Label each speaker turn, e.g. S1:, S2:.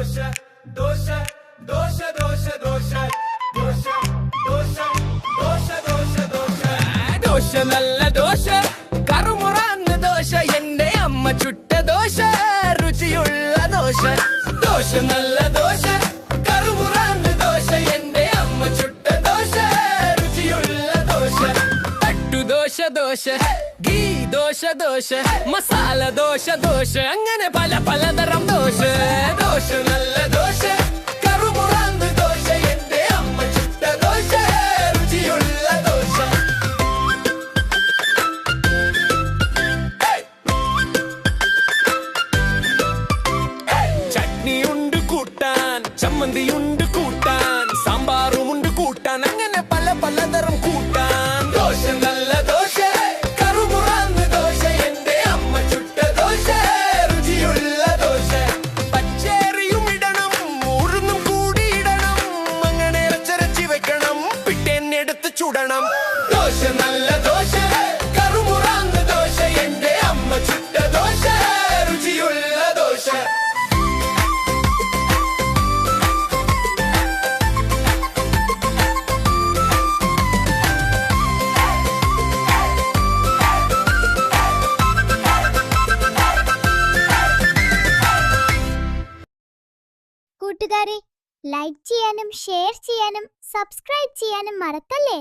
S1: ദോശ ദോശ ദോശ ദോശ ദോശ ദോശ ദോശ ദോശ ദോശ ദോശ ദോശ നല്ല ദോശ കറുമുറാന്ന ദോശ എന്റെ അമ്മ ചുട്ട ദോശ രുചിയുള്ള ദോശ ദോശ നല്ല ദോശ കറുമുറാന്ന ദോശ എന്റെ അമ്മ ചുട്ട ദോശ രുചിയുള്ള ദോശ തട്ടുദോശ ദോശ ഗീ ദോശ ദോശ മസാല ദോശ ദോശ അങ്ങനെ പല പലതരം ദോശ ദോശ നല്ല ദോശ കറുമുറാന്ന ദോശ എന്റെ അമ്മ ചുട്ട ദോശ രുചിയുള്ള ദോശ ചട്നിയുണ്ട് കൂട്ടാൻ ചമ്മന്തിയുണ്ട് കൂട്ടാൻ സാമ്പാറുമുണ്ട് കൂട്ടാൻ അങ്ങനെ പല പലതരം കൂട്ടാൻ ദോശ നല്ല ദോശ കറുമുറാന്ന ദോശ എന്റെ അമ്മ ചുട്ട ദോശ രുചിയുള്ള ദോശ പച്ചരിയും ഇടണം ഉഴുന്നും കൂടി ഇടണം അങ്ങനെ ഇറച്ചരച്ചി വെക്കണം പിറ്റേന്നെടുത്ത് ചുടണം ദോശ നല്ല ദോശ കറുമുറാന്ന ദോശ എന്റെ അമ്മ ചുട്ട ദോശ രുചിയുള്ള ദോശ
S2: കൂട്ടുകാരെ, ലൈക്ക് ചെയ്യാനും ഷെയർ ചെയ്യാനും സബ്സ്ക്രൈബ് ചെയ്യാനും മറക്കല്ലേ.